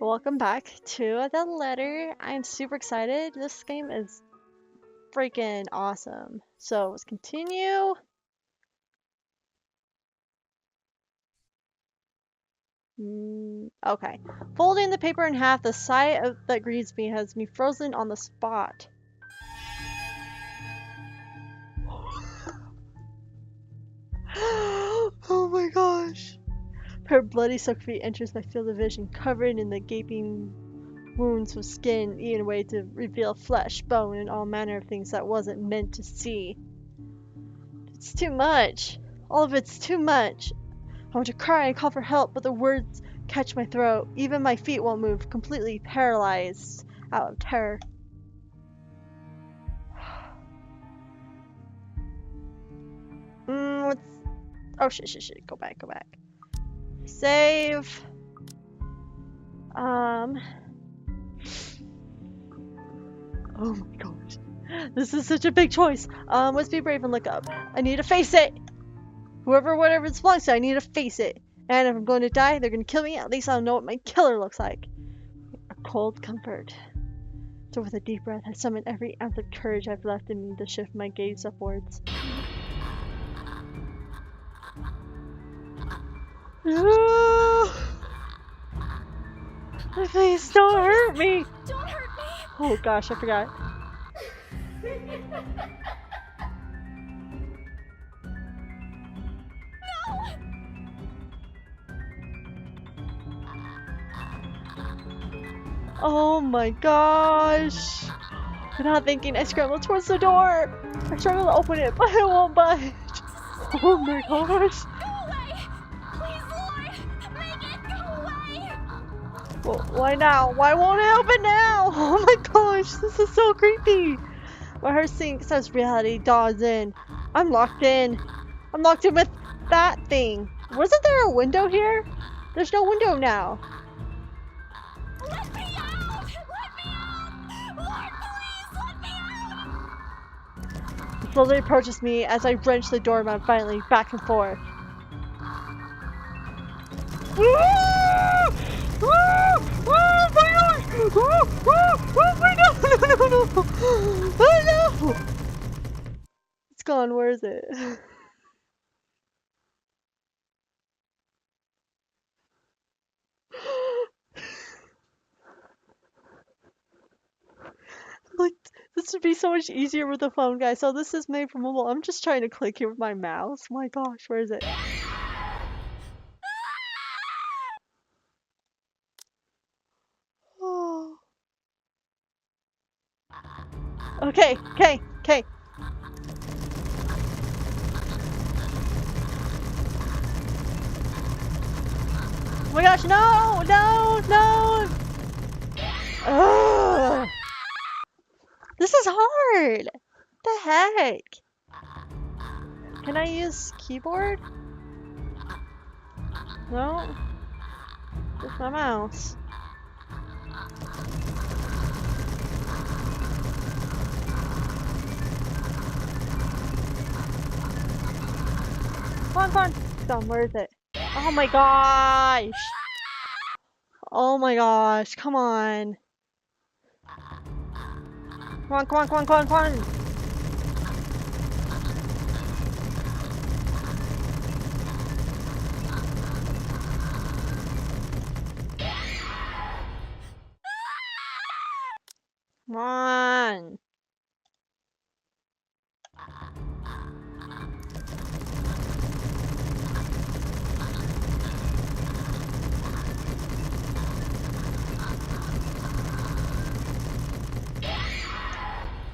Welcome back to the letter. I'm super excited. This game is freaking awesome. So let's continue. Okay. Folding the paper in half, the sight that greets me has me frozen on the spot. Oh my gosh. Her bloody soaked feet enters my field of vision, covered in the gaping wounds with skin eaten away to reveal flesh, bone, and all manner of things that wasn't meant to see. It's too much. All of it's too much. I want to cry and call for help, but the words catch my throat. Even my feet won't move, completely paralyzed out of terror. What's... Oh, shit. Go back. Save. Oh my gosh. This is such a big choice. Let's be brave and look up. I need to face it. Whatever it belongs to, I need to face it. And if I'm going to die, they're going to kill me. At least I'll know what my killer looks like. A cold comfort. So with a deep breath, I summon every ounce of courage I've left in me to shift my gaze upwards. Please don't hurt me! Don't hurt me! Oh gosh, I forgot. Oh my gosh! Without thinking, I scramble towards the door. I struggle to open it, but I won't budge. Oh my gosh! Go away! Please, Lord! Make it go away! Well, why now? Why won't it open now? Oh my gosh, this is so creepy. My heart sinks as reality daws in. I'm locked in. I'm locked in with that thing. Wasn't there a window here? There's no window now. Let me out! Let me out! Lord, please, let me out! It slowly approaches me as I wrench the doorknob violently back and forth. Oh my gosh! Oh my god! No! Oh no! It's gone, where is it? Like, this would be so much easier with the phone, guys. So this is made for mobile. I'm just trying to click here with my mouse. My gosh, where is it? Oh. Okay. Oh my gosh, no! Ugh. This is hard! What the heck? Can I use keyboard? No? Just my mouse. Come on. Come, where is it? Oh my gosh! Oh my gosh, come on. Come on. Come on.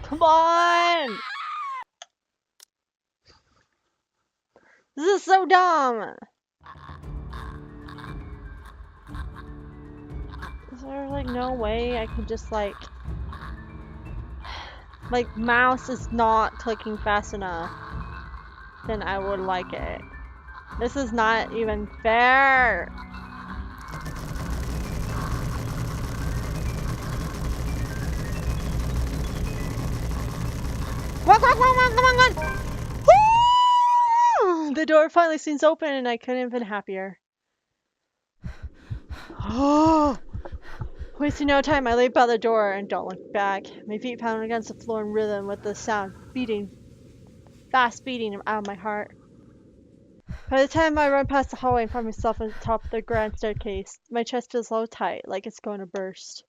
Come on! This is so dumb! Is there like no way I can just like mouse is not clicking fast enough, then I would like it. This is not even fair! Come on! Woo! The door finally seems open and I couldn't have been happier. Oh, Wasting no time, I leap out the door and don't look back. My feet pound against the floor in rhythm with the sound fast beating out of my heart. By the time I run past the hallway and find myself at the top of the grand staircase, my chest feels so tight, like it's going to burst.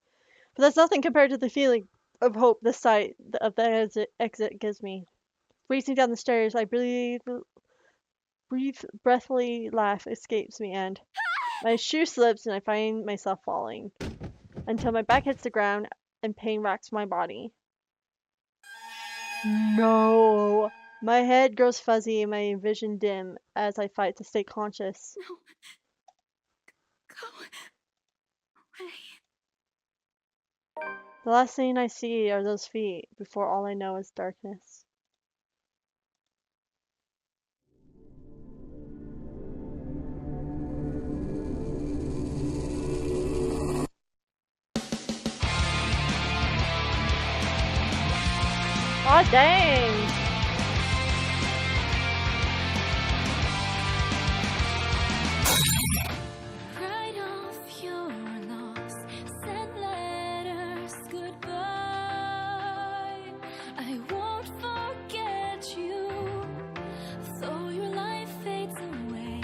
But that's nothing compared to the feeling of hope the sight of the exit gives me. Racing down the stairs, I brief, breathly laugh escapes me, and my shoe slips and I find myself falling until my back hits the ground and pain racks my body. No! My head grows fuzzy and my vision dim as I fight to stay conscious. No. Go away. The last thing I see are those feet before all I know is darkness. Aw, dang! Write off your loss, send letters goodbye. I won't forget you, though your life fades away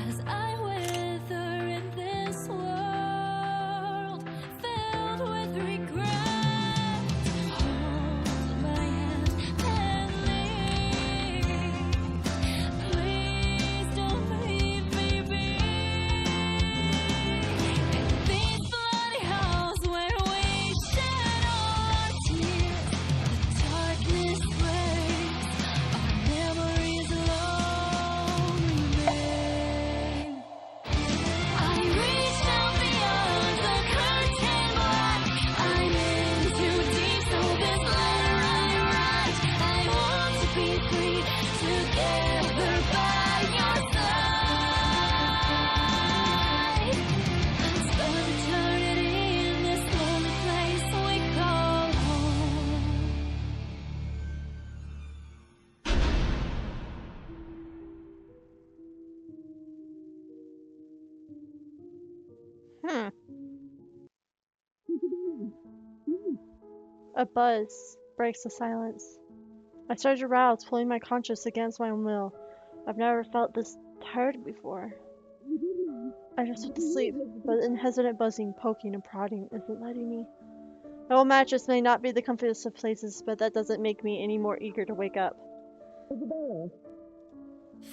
as I wither in this world filled with regret. Hold my hand and leave. Please don't leave me be. In these bloody halls where we shed our tears, the darkness reigns, our memories alone remain. I reach down beyond the curtain black. I'm in too deep, so this letter I write. I want to be free, together by your side. Spend eternity in this lonely place we call home. Hmm. A buzz breaks the silence. I start to rouse, pulling my conscience against my own will. I've never felt this tired before. I just went to sleep, but an hesitant buzzing, poking, and prodding isn't letting me. My old mattress may not be the comfiest of places, but that doesn't make me any more eager to wake up.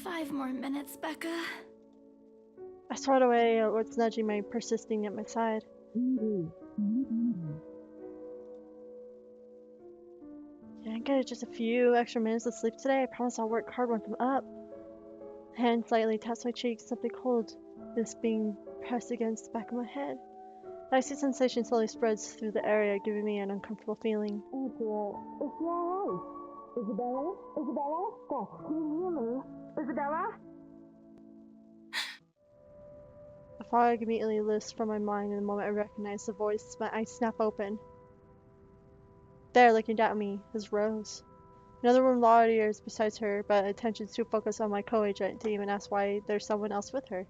5 more minutes, Becca. I swat away at what's nudging my persisting at my side. Can I get just a few extra minutes of sleep today? I promise I'll work hard once I'm up. Hand slightly taps my cheek, something cold is being pressed against the back of my head. An icy sensation slowly spreads through the area, giving me an uncomfortable feeling. Isabella? Isabella? Stop. Can you hear me? Isabella? A fog immediately lifts from my mind, and the moment I recognize the voice, my eyes snap open. There, looking down at me, is Rose. Another woman lawyers besides her, but attention's too focused on my co-agent to even ask why there's someone else with her.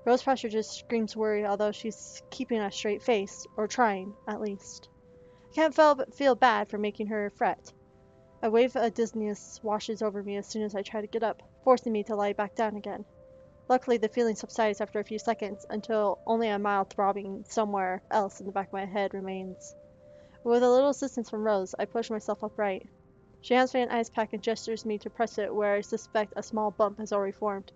Rose Pressure just screams worry, although she's keeping a straight face, or trying, at least. I can't but feel bad for making her fret. A wave of dizziness washes over me as soon as I try to get up, forcing me to lie back down again. Luckily, the feeling subsides after a few seconds, until only a mild throbbing somewhere else in the back of my head remains. With a little assistance from Rose, I push myself upright. She hands me an ice pack and gestures me to press it where I suspect a small bump has already formed,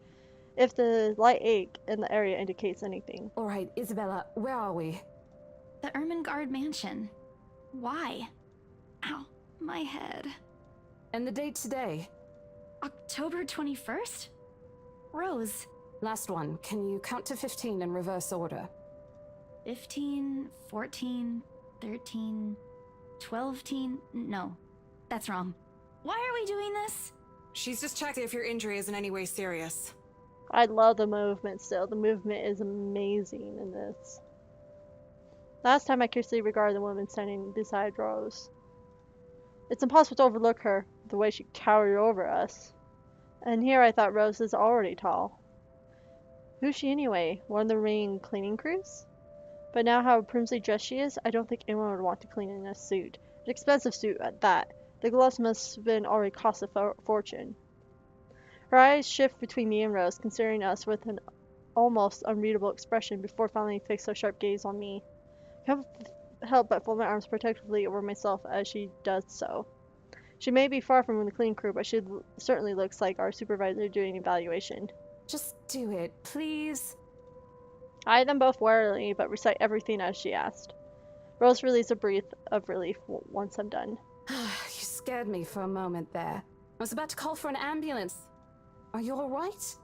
if the light ache in the area indicates anything. All right, Isabella, where are we? The Ermengarde Mansion. Why? Ow, my head. And the date today? October 21st? Rose. Last one. Can you count to 15 in reverse order? 15, 14, 13, 12 teen. No, that's wrong. Why are we doing this? She's just checking if your injury is in any way serious. I love the movement still. The movement is amazing in this. Last time I curiously regarded the woman standing beside Rose. It's impossible to overlook her, the way she cowered over us. And here I thought Rose is already tall. Who's she anyway? One of the remaining cleaning crews? But now how primly dressed she is, I don't think anyone would want to clean in a suit. An expensive suit at that. The gloves must have been already cost a fortune. Her eyes shift between me and Rose, considering us with an almost unreadable expression before finally fix her sharp gaze on me. I can't help but fold my arms protectively over myself as she does so. She may be far from the clean crew, but she certainly looks like our supervisor doing evaluation. Just do it, please. I eyed them both warily, but recite everything as she asked. Rose released a breath of relief once I'm done. You scared me for a moment there. I was about to call for an ambulance. Are you alright?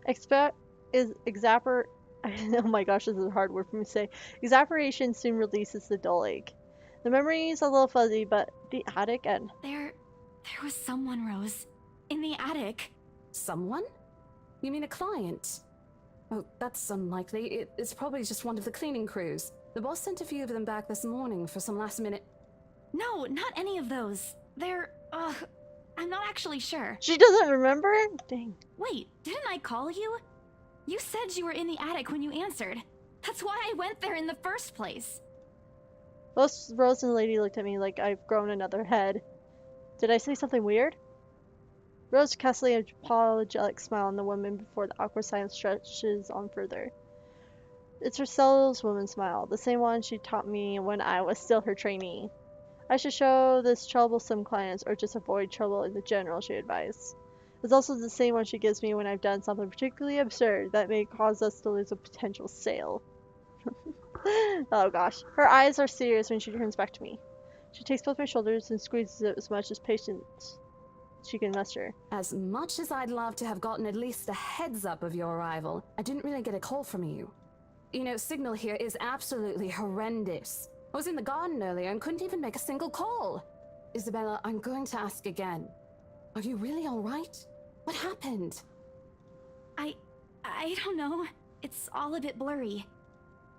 Oh my gosh, this is a hard word for me to say. Exasperation soon releases the dull ache. The memory's a little fuzzy, but the attic and There was someone, Rose. In the attic. Someone? You mean a client? Oh, that's unlikely. It's probably just one of the cleaning crews. The boss sent a few of them back this morning for some last minute... No, not any of those. I'm not actually sure. she doesn't remember? Dang. Wait, didn't I call you? You said you were in the attic when you answered. That's why I went there in the first place. Both Rose and the lady looked at me like I've grown another head. Did I say something weird? Rose cast an apologetic smile on the woman before the awkward silence stretches on further. It's her saleswoman smile, the same one she taught me when I was still her trainee. I should show this troublesome clients or just avoid trouble in the general, she advised. It's also the same one she gives me when I've done something particularly absurd that may cause us to lose a potential sale. Oh gosh. Her eyes are serious when she turns back to me. She takes both my shoulders and squeezes it as much as patience she can muster. As much as I'd love to have gotten at least a heads up of your arrival, I didn't really get a call from you. You know, signal here is absolutely horrendous. I was in the garden earlier and couldn't even make a single call. Isabella, I'm going to ask again. Are you really all right? What happened? I don't know. It's all a bit blurry.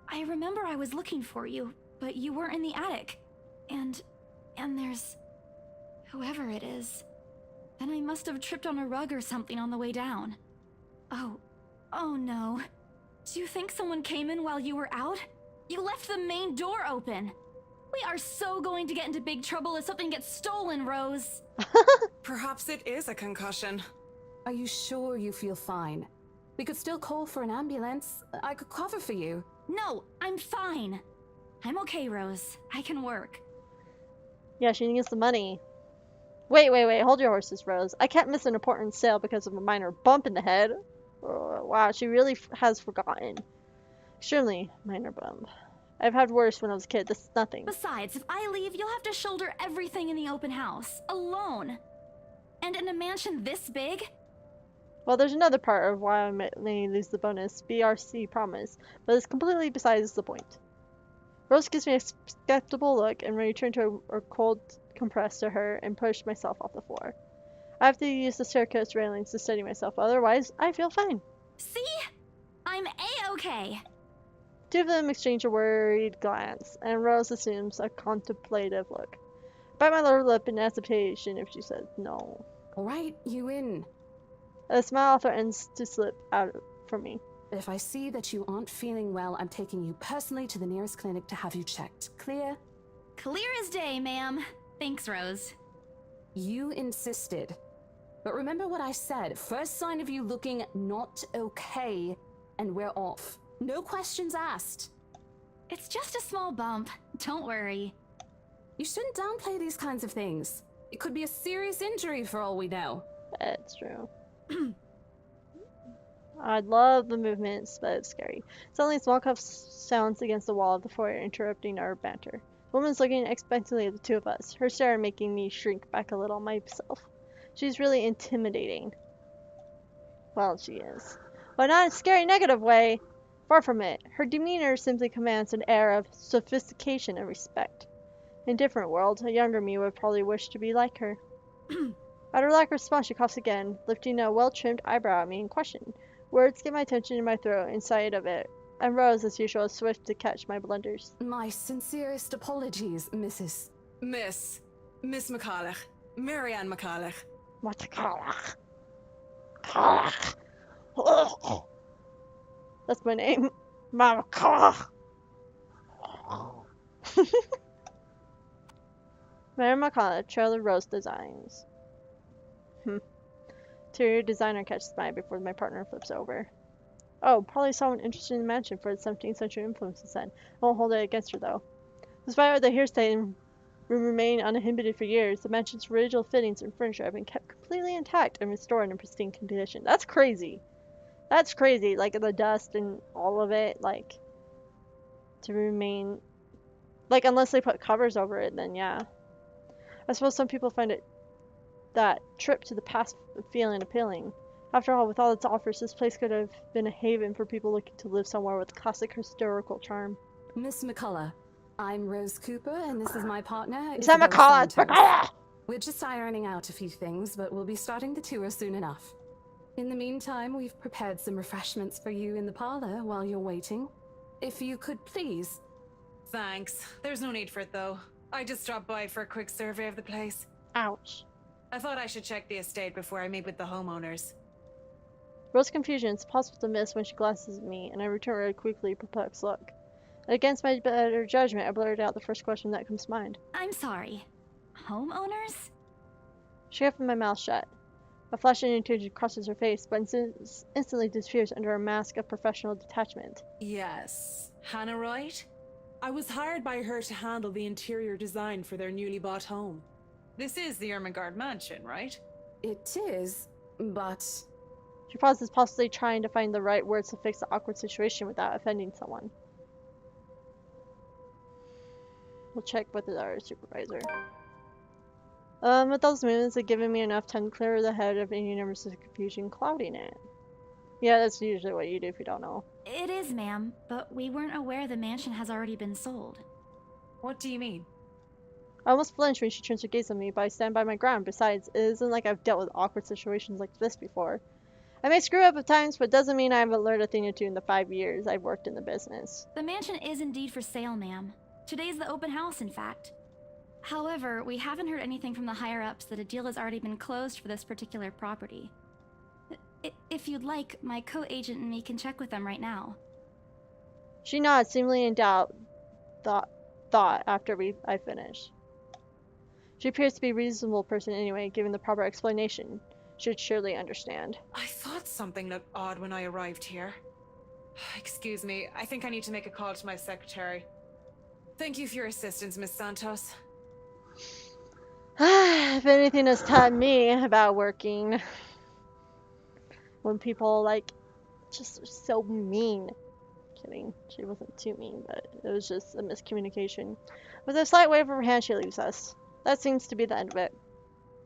I remember I was looking for you, but you weren't in the attic. And there's... whoever it is. Then I must have tripped on a rug or something on the way down. Oh no. Do you think someone came in while you were out? You left the main door open. We are so going to get into big trouble if something gets stolen, Rose. Perhaps it is a concussion. Are you sure you feel fine? We could still call for an ambulance. I could cover for you. No, I'm fine. I'm okay, Rose. I can work. Yeah, she needs the money. Wait, hold your horses, Rose. I can't miss an important sale because of a minor bump in the head. Oh, wow, she really has forgotten. Extremely minor bump. I've had worse when I was a kid. This is nothing. Besides, if I leave, you'll have to shoulder everything in the open house, alone. And in a mansion this big? Well, there's another part of why I may lose the bonus, BRC promise, but it's completely besides the point. Rose gives me a skeptical look and return to a cold compress to her and push myself off the floor. I have to use the staircase railings to steady myself, otherwise I feel fine. See? I'm A-okay. Two of them exchange a worried glance, and Rose assumes a contemplative look. I bite my lower lip in hesitation if she says no. All right, you in. A smile threatens to slip out from me. If I see that you aren't feeling well, I'm taking you personally to the nearest clinic to have you checked. Clear? Clear as day, ma'am. Thanks, Rose. You insisted. But remember what I said. First sign of you looking not okay, and we're off. No questions asked. It's just a small bump. Don't worry. You shouldn't downplay these kinds of things. It could be a serious injury for all we know. That's true. I love the movements, but it's scary. Suddenly, small cuff sounds against the wall of the foyer, interrupting our banter. The woman's looking expectantly at the two of us, her stare making me shrink back a little myself. She's really intimidating. Well, she is. But not in a scary negative way. Far from it. Her demeanor simply commands an air of sophistication and respect. In a different world, a younger me would probably wish to be like her. At her lack of response, she coughs again, lifting a well-trimmed eyebrow at me in question. Words get my attention in my throat, inside of it, and Rose, as usual, is swift to catch my blunders. My sincerest apologies, Mrs. Miss McCulloch. Marianne McCulloch. That's my name. Mama. Madame Makala, Trailer Rose Designs. Interior designer catches my eye before my partner flips over. Oh, probably someone interested in the mansion for its 17th century influence, he said. I won't hold it against her, though. Despite all the hearsay and remain uninhibited for years, the mansion's original fittings and furniture have been kept completely intact and restored in pristine condition. That's crazy. That's crazy. Like, the dust and all of it, like, to remain... Like, unless they put covers over it, then yeah. I suppose some people find it that trip to the past feeling appealing. After all, with all its offers, this place could have been a haven for people looking to live somewhere with classic historical charm. Miss McCullough, I'm Rose Cooper, and this is my partner, Is that Isabella McCullough? It's Santos. McCullough! We're just ironing out a few things, but we'll be starting the tour soon enough. In the meantime, we've prepared some refreshments for you in the parlor while you're waiting. If you could please... Thanks. There's no need for it, though. I just dropped by for a quick survey of the place. Ouch. I thought I should check the estate before I meet with the homeowners. Rose's confusion is possible to miss when she glances at me, and I return a quickly perplexed look. Against my better judgment, I blurted out the first question that comes to mind. I'm sorry. Homeowners? She opened my mouth shut. A flash of irritation crosses her face, but instantly disappears under a mask of professional detachment. Yes. Hannah, right? I was hired by her to handle the interior design for their newly bought home. This is the Ermengarde Mansion, right? It is, but... She pauses, possibly trying to find the right words to fix the awkward situation without offending someone. We'll check with our supervisor. With those movements have given me enough time to clear the head of any numbers of confusion clouding it. Yeah, that's usually what you do if you don't know. It is, ma'am, but we weren't aware the mansion has already been sold. What do you mean? I almost flinch when she turns her gaze on me, but I stand by my ground. Besides, it isn't like I've dealt with awkward situations like this before. I may screw up at times, but doesn't mean I haven't learned a thing or two in the 5 years I've worked in the business. The mansion is indeed for sale, ma'am. Today's the open house, in fact. However, we haven't heard anything from the higher-ups that a deal has already been closed for this particular property. If you'd like, my co-agent and me can check with them right now. She nods, seemingly in doubt, thought after I finish. She appears to be a reasonable person anyway, given the proper explanation. Should surely understand. I thought something looked odd when I arrived here. Excuse me, I think I need to make a call to my secretary. Thank you for your assistance, Miss Santos. If anything has taught me about working, when people, like, just are so mean. Kidding, she wasn't too mean, but it was just a miscommunication. With a slight wave of her hand, she leaves us. That seems to be the end of it.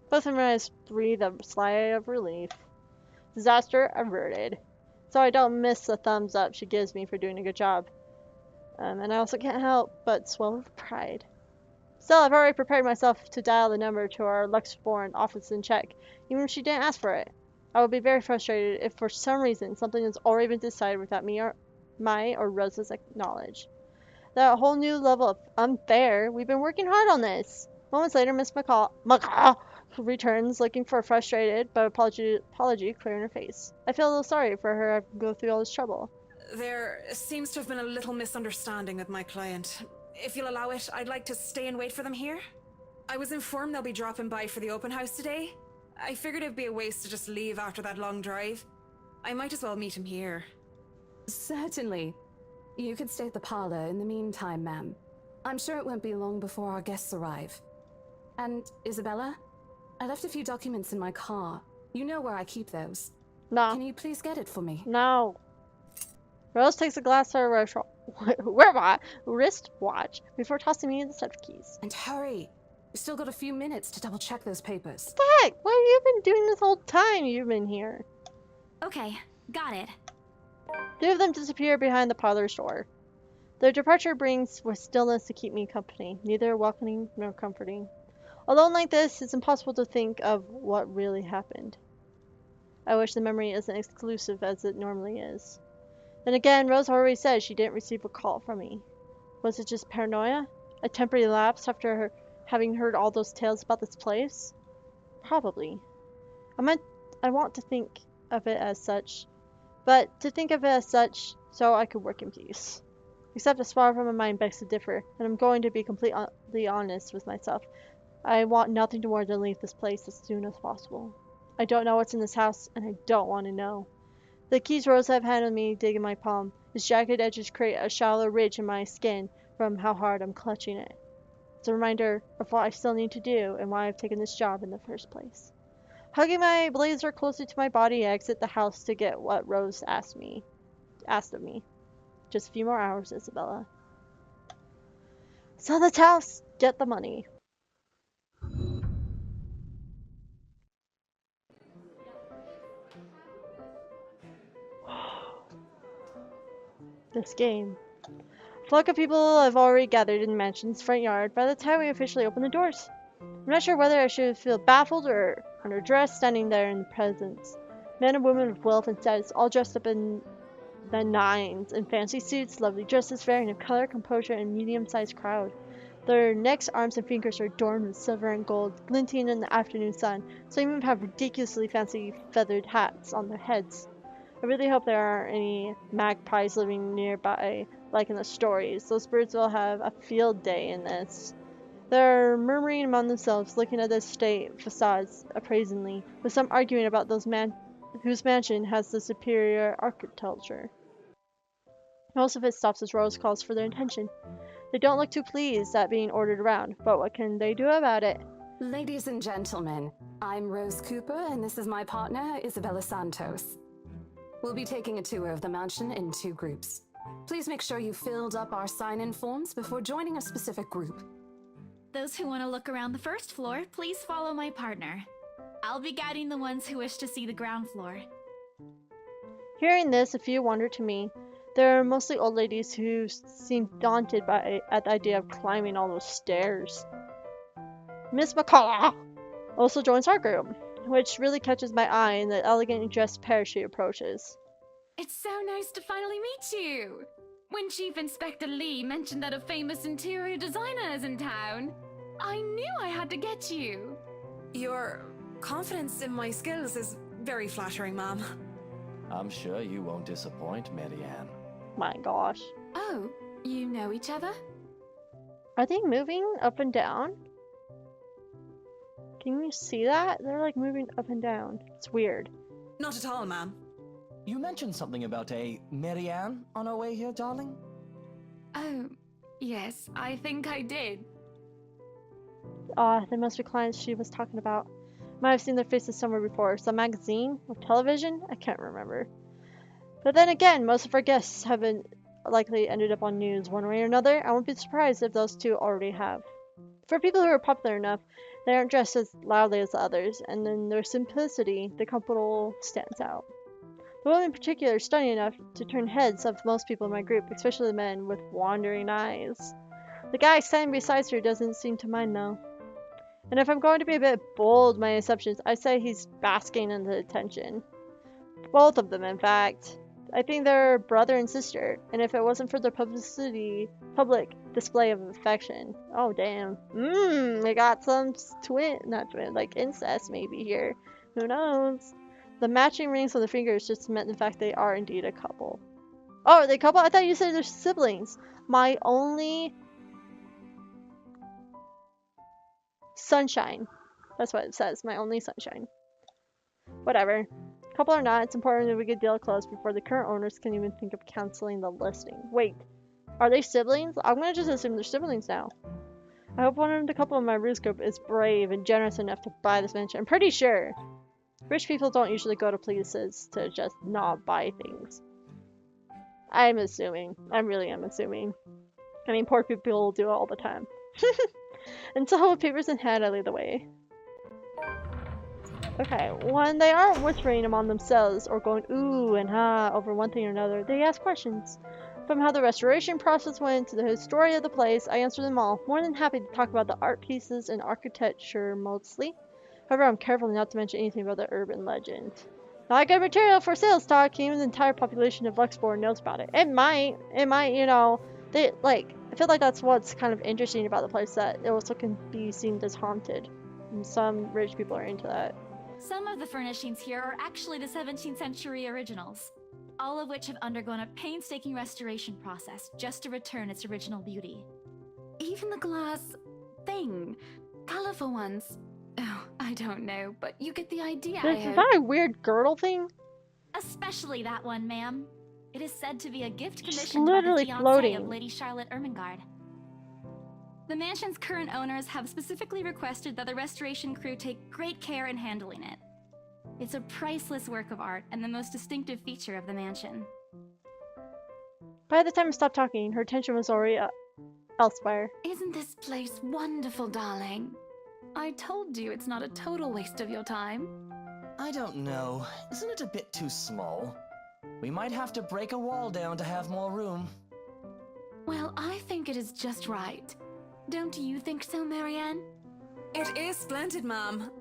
Both of us breathe a sigh of relief. Disaster averted. So I don't miss the thumbs up she gives me for doing a good job. And I also can't help but swell with pride. Still, I've already prepared myself to dial the number to our Luxembourg office and check, even if she didn't ask for it. I would be very frustrated if for some reason something has already been decided without my or Rose's knowledge. That whole new level of unfair. We've been working hard on this. Moments later, Miss McCall returns, looking for a frustrated but apology clear in her face. I feel a little sorry for her having to go through all this trouble. There seems to have been a little misunderstanding with my client. If you'll allow it, I'd like to stay and wait for them here. I was informed they'll be dropping by for the open house today. I figured it'd be a waste to just leave after that long drive. I might as well meet him here. Certainly. You could stay at the parlor in the meantime, ma'am. I'm sure it won't be long before our guests arrive. And, Isabella? I left a few documents in my car. You know where I keep those. No. Can you please get it for me? No. Rose takes a glass of her wristwatch before tossing me the set of keys. And hurry! We've still got a few minutes to double check those papers. What the heck? What have you been doing this whole time you've been here? Okay, got it. Two of them disappear behind the parlor's door. Their departure brings with stillness to keep me company, neither welcoming nor comforting. Alone like this, it's impossible to think of what really happened. I wish the memory isn't exclusive as it normally is. Then again, Rose already said she didn't receive a call from me. Was it just paranoia? A temporary lapse after having heard all those tales about this place? Probably. I want to think of it as such, but to think of it as such so I could work in peace. Except a spot from my mind begs to differ, and I'm going to be completely honest with myself. I want nothing more than leave this place as soon as possible. I don't know what's in this house, and I don't want to know. The keys Rose have handed me dig in my palm. His jagged edges create a shallow ridge in my skin from how hard I'm clutching it. It's a reminder of what I still need to do and why I've taken this job in the first place. Hugging my blazer closer to my body, I exit the house to get what Rose asked of me. Just a few more hours, Isabella. Sell this house, get the money. This game. A flock of people have already gathered in the mansion's front yard by the time we officially open the doors. I'm not sure whether I should feel baffled or underdressed standing there in the presence. Men and women of wealth and status, all dressed up in the nines, in fancy suits, lovely dresses, varying in color, composure, and medium-sized crowd. Their necks, arms, and fingers are adorned with silver and gold, glinting in the afternoon sun. Some even have ridiculously fancy feathered hats on their heads. I really hope there aren't any magpies living nearby, like in the stories. Those birds will have a field day in this. They're murmuring among themselves, looking at the estate facades appraisingly, with some arguing about whose mansion has the superior architecture. Most of it stops as Rose calls for their attention. They don't look too pleased at being ordered around, but what can they do about it? Ladies and gentlemen, I'm Rose Cooper, and this is my partner, Isabella Santos. We'll be taking a tour of the mansion in 2 groups. Please make sure you filled up our sign-in forms before joining a specific group. Those who want to look around the first floor, please follow my partner. I'll be guiding the ones who wish to see the ground floor. Hearing this, a few wonder to me. There are mostly old ladies who seem daunted at the idea of climbing all those stairs. Miss McCullough also joins our group, which really catches my eye in the elegantly dressed pair she approaches. It's so nice to finally meet you! When Chief Inspector Lee mentioned that a famous interior designer is in town, I knew I had to get you! Your confidence in my skills is very flattering, ma'am. I'm sure you won't disappoint, Marianne. My gosh. Oh, you know each other? Are they moving up and down? Can you see that? They're like moving up and down. It's weird. Not at all, ma'am. You mentioned something about a Marianne on our way here, darling? Oh, yes, I think I did. They must be clients she was talking about. Might have seen their faces somewhere before. Some magazine or television? I can't remember. But then again, most of our guests haven't likely ended up on news one way or another. I won't be surprised if those 2 already have. For people who are popular enough, they aren't dressed as loudly as the others, and in their simplicity, the couple stands out. The woman in particular is stunning enough to turn heads of most people in my group, especially the men with wandering eyes. The guy standing beside her doesn't seem to mind though. And if I'm going to be a bit bold in my assumptions, I say he's basking in the attention. Both of them, in fact. I think they're brother and sister, and if it wasn't for their public display of affection. Oh, damn. We got some like incest maybe here. Who knows? The matching rings on the fingers just meant the fact they are indeed a couple. Oh, are they a couple? I thought you said they're siblings. My only sunshine. That's what it says. My only sunshine. Whatever. Couple or not, it's important that we get a deal closed before the current owners can even think of canceling the listing. Wait, are they siblings? I'm gonna just assume they're siblings now. I hope one of the couple in my ruse group is brave and generous enough to buy this mansion. I'm pretty sure. Rich people don't usually go to places to just not buy things. I'm assuming. I really am assuming. I mean, poor people do it all the time. Until with papers in hand, I lead the way. Okay, when they aren't whispering among themselves or going ooh and ha over one thing or another, they ask questions. From how the restoration process went to the story of the place, I answer them all, more than happy to talk about the art pieces and architecture mostly. However, I'm careful not to mention anything about the urban legend. Not good material for sales talk, even the entire population of Luxembourg knows about it. It might, you know, I feel like that's what's kind of interesting about the place, that it also can be seen as haunted. And some rich people are into that. Some of the furnishings here are actually the 17th century originals. all of which have undergone a painstaking restoration process just to return its original beauty. Even the glass thing. Colorful ones. Oh, I don't know, but you get the idea, I Is hope. that a weird girdle thing? Especially that one, ma'am. It is said to be a gift Just commissioned by the literally fiancé floating. of Lady Charlotte Ermengarde. The mansion's current owners have specifically requested that the restoration crew take great care in handling it. It's a priceless work of art and the most distinctive feature of the mansion. By the time I stopped talking, her attention was already elsewhere. Isn't this place wonderful, darling? I told you it's not a total waste of your time. I don't know. Isn't it a bit too small? We might have to break a wall down to have more room. Well, I think it is just right. Don't you think so, Marianne? It is splendid, ma'am.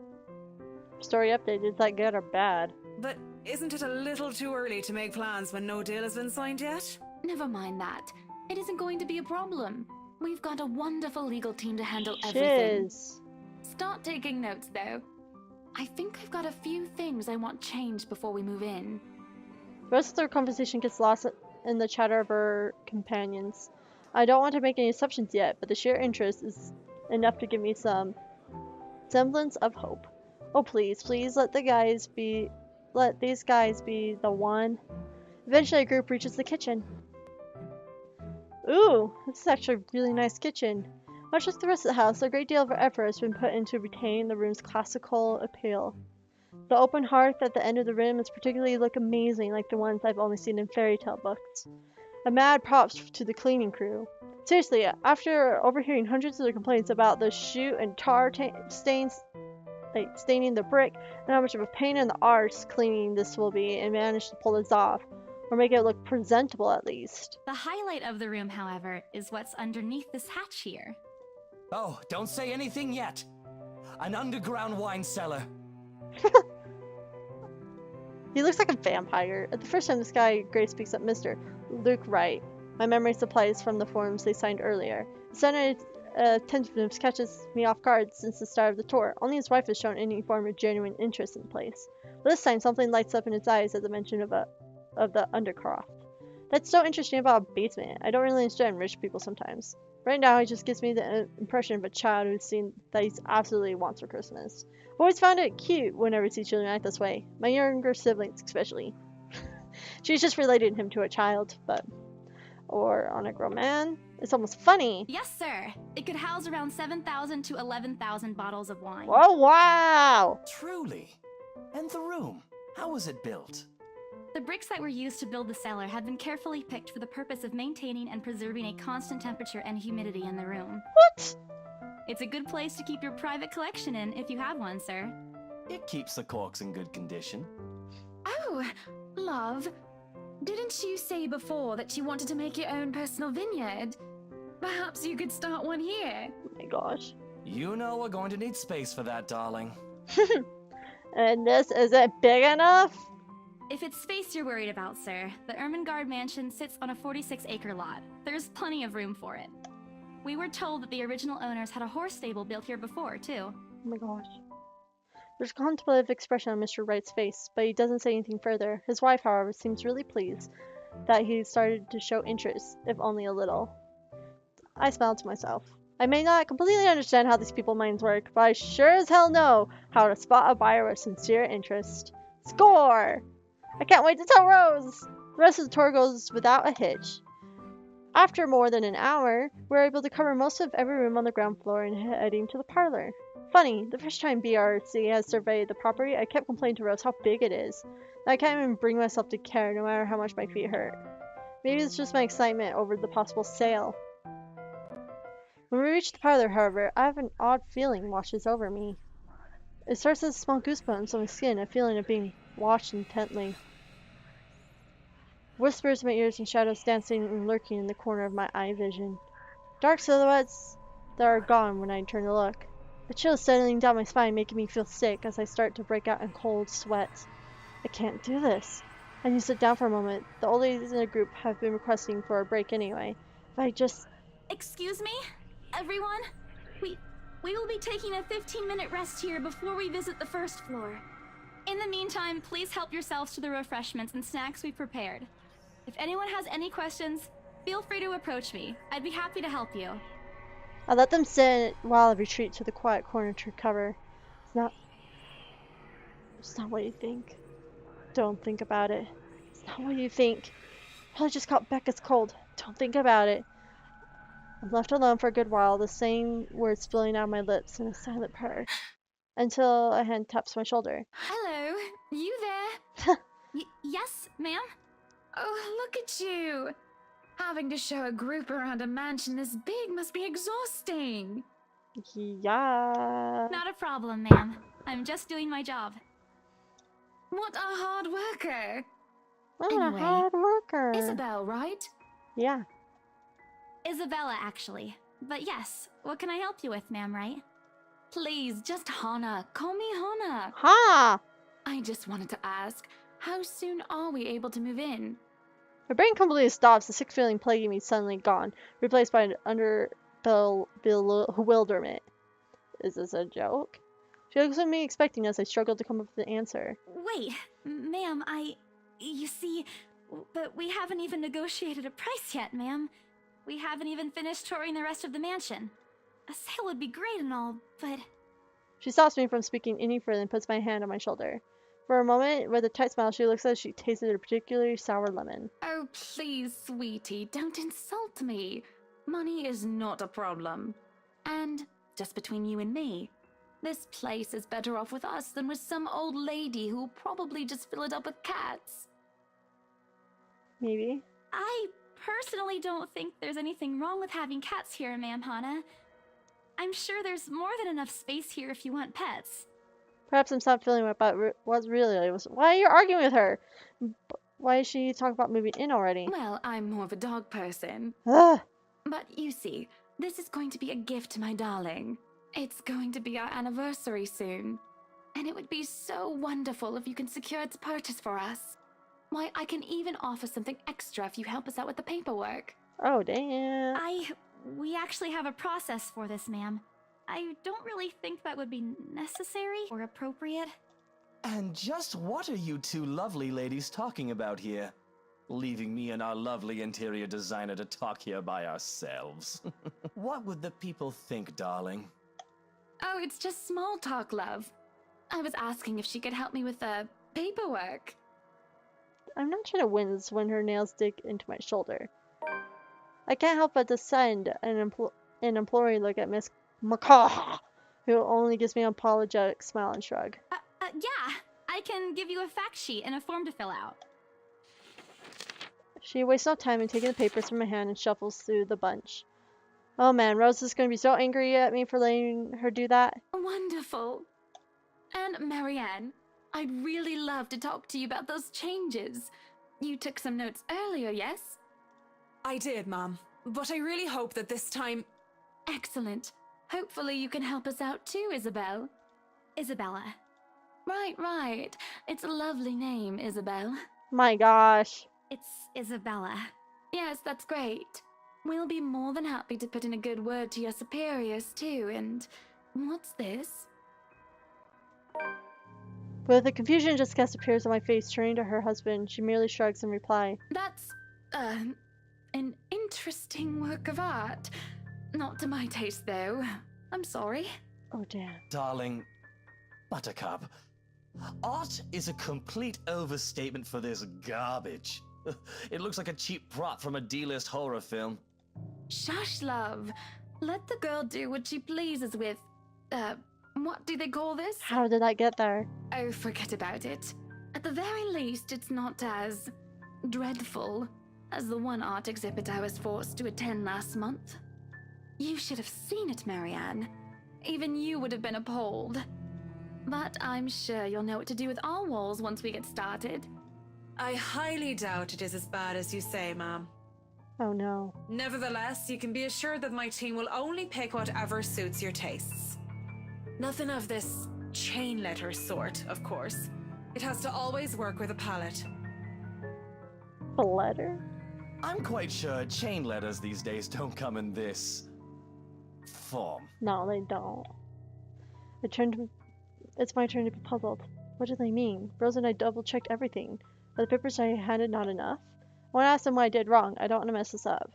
Story update, is that good or bad? But isn't it a little too early to make plans when no deal has been signed yet? Never mind that. It isn't going to be a problem. We've got a wonderful legal team to handle everything. Shiz. Start taking notes, though. I think I've got a few things I want changed before we move in. The rest of their conversation gets lost in the chatter of her companions. I don't want to make any assumptions yet, but the sheer interest is enough to give me some semblance of hope. Oh please, please let these guys be the one. Eventually a group reaches the kitchen. Ooh, this is actually a really nice kitchen. Much like the rest of the house, a great deal of effort has been put into retaining the room's classical appeal. The open hearth at the end of the room is particularly look amazing, like the ones I've only seen in fairy tale books. A mad props to the cleaning crew. Seriously, after overhearing hundreds of their complaints about the soot and tar stains staining the brick, and how much of a pain in the arse cleaning this will be, and managed to pull this off, or make it look presentable at least. The highlight of the room, however, is what's underneath this hatch here. Oh, don't say anything yet. An underground wine cellar. He looks like a vampire. At the first time this guy, Grace speaks up, Mr. Luke Wright. My memory supplies from the forms they signed earlier. The sudden attentiveness catches me off guard since the start of the tour. Only his wife has shown any form of genuine interest in the place. But this time something lights up in his eyes at the mention of the undercroft. That's so interesting about a basement. I don't really understand rich people sometimes. Right now, it just gives me the impression of a child who's seen that he absolutely wants for Christmas. I've always found it cute whenever I see children act this way. My younger siblings, especially. She's just related him to a child, but... Or on a grown man. It's almost funny. Yes, sir. It could house around 7,000 to 11,000 bottles of wine. Oh, wow! Truly. And the room, how was it built? The bricks that were used to build the cellar had been carefully picked for the purpose of maintaining and preserving a constant temperature and humidity in the room. What? It's a good place to keep your private collection in if you have one, sir. It keeps the corks in good condition. Oh, love. Didn't you say before that you wanted to make your own personal vineyard? Perhaps you could start one here. Oh my gosh. You know we're going to need space for that, darling. And this isn't big enough? If it's space you're worried about, sir, the Ermengarde Mansion sits on a 46-acre lot. There's plenty of room for it. We were told that the original owners had a horse stable built here before, too. Oh my gosh. There's a contemplative expression on Mr. Wright's face, but he doesn't say anything further. His wife, however, seems really pleased that he started to show interest, if only a little. I smiled to myself. I may not completely understand how these people's minds work, but I sure as hell know how to spot a buyer with sincere interest. Score! I can't wait to tell Rose! The rest of the tour goes without a hitch. After more than an hour, we're able to cover most of every room on the ground floor and heading to the parlor. Funny, the first time BRC has surveyed the property, I kept complaining to Rose how big it is. I can't even bring myself to care, no matter how much my feet hurt. Maybe it's just my excitement over the possible sale. When we reach the parlor, however, I have an odd feeling washes over me. It starts as small goosebumps on my skin, a feeling of being watched intently. Whispers in my ears and shadows dancing and lurking in the corner of my eye vision. Dark silhouettes that are gone when I turn to look. A chill settling down my spine, making me feel sick as I start to break out in cold sweats. I can't do this. I need to sit down for a moment. The old ladies in the group have been requesting for a break anyway. If I just... Excuse me? Everyone? We will be taking a 15-minute rest here before we visit the first floor. In the meantime, please help yourselves to the refreshments and snacks we prepared. If anyone has any questions, feel free to approach me. I'd be happy to help you. I let them sit while I retreat to the quiet corner to recover. It's not what you think. Don't think about it. It's not what you think. Probably just caught Becca's cold. Don't think about it. I'm left alone for a good while, the same words spilling out my lips in a silent prayer, until a hand taps my shoulder. Hello, you there? Yes, ma'am? Oh, look at you! Having to show a group around a mansion this big must be exhausting. Yeah. Not a problem, ma'am. I'm just doing my job. What a hard worker! What a Anyway, hard worker. Isabel, right? Yeah. Isabella, actually. But yes, what can I help you with, ma'am, right? Please, just Hannah. Call me Hannah. Ha! I just wanted to ask, how soon are we able to move in? My brain completely stops, the sick feeling plaguing me suddenly gone, replaced by an bewilderment. Is this a joke? She looks at me expecting as I struggle to come up with an answer. Wait, ma'am, you see, but we haven't even negotiated a price yet, ma'am. We haven't even finished touring the rest of the mansion. A sale would be great and all, but... She stops me from speaking any further and puts my hand on my shoulder. For a moment, with a tight smile, she looks as she tasted a particularly sour lemon. Oh, please, sweetie, don't insult me. Money is not a problem. And, just between you and me, this place is better off with us than with some old lady who'll probably just fill it up with cats. Maybe. I personally don't think there's anything wrong with having cats here, ma'am Hannah. I'm sure there's more than enough space here if you want pets. Perhaps I'm stopped feeling about what's really was. Why are you arguing with her? Why is she talking about moving in already? Well, I'm more of a dog person. Ugh. But you see, this is going to be a gift to my darling. It's going to be our anniversary soon. And it would be so wonderful if you can secure its purchase for us. Why, I can even offer something extra if you help us out with the paperwork. Oh, damn. We actually have a process for this, ma'am. I don't really think that would be necessary or appropriate. And just what are you two lovely ladies talking about here? Leaving me and our lovely interior designer to talk here by ourselves. What would the people think, darling? Oh, it's just small talk, love. I was asking if she could help me with the paperwork. I'm not trying to wince when her nails dig into my shoulder. I can't help but to send an imploring look at Miss McCaw, who only gives me an apologetic smile and shrug. Yeah, I can give you a fact sheet and a form to fill out. She wastes no time in taking the papers from my hand and shuffles through the bunch. Oh man, Rose is going to be so angry at me for letting her do that. Wonderful. And Marianne, I'd really love to talk to you about those changes. You took some notes earlier, yes? I did, Mom. But I really hope that this time... Excellent. Hopefully you can help us out too, Isabel. Isabella. Right. It's a lovely name, Isabel. My gosh. It's Isabella. Yes, that's great. We'll be more than happy to put in a good word to your superiors too, and... what's this? With the confusion just appears on my face, turning to her husband, she merely shrugs in reply. That's, an interesting work of art. Not to my taste, though. I'm sorry. Oh, damn. Darling, Buttercup, art is a complete overstatement for this garbage. It looks like a cheap prop from a D-list horror film. Shush, love. Let the girl do what she pleases with, what do they call this? How did I get there? Oh, forget about it. At the very least, it's not as dreadful as the one art exhibit I was forced to attend last month. You should have seen it, Marianne. Even you would have been appalled. But I'm sure you'll know what to do with our walls once we get started. I highly doubt it is as bad as you say, Ma'am. Oh no. Nevertheless, you can be assured that my team will only pick whatever suits your tastes. Nothing of this chain letter sort, of course. It has to always work with a palette. A letter? I'm quite sure chain letters these days don't come in this form. No, they don't. It's my turn to be puzzled. What do they mean? Rose and I double-checked everything. Are the papers I handed not enough? I want to ask them what I did wrong. I don't want to mess this up.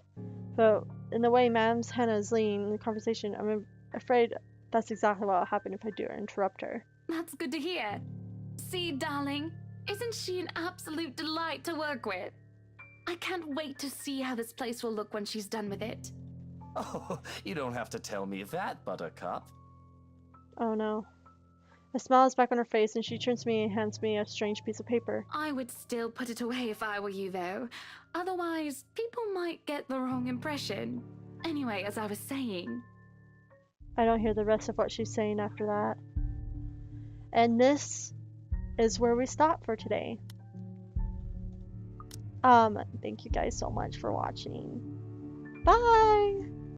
But in the way Mams Hannah is leading the conversation, I'm afraid that's exactly what will happen if I do interrupt her. That's good to hear. See, darling, isn't she an absolute delight to work with? I can't wait to see how this place will look when she's done with it. Oh, you don't have to tell me that, Buttercup. Oh no. A smile is back on her face and she turns to me and hands me a strange piece of paper. I would still put it away if I were you, though. Otherwise, people might get the wrong impression. Anyway, as I was saying... I don't hear the rest of what she's saying after that. And this is where we stop for today. Thank you guys so much for watching. Bye!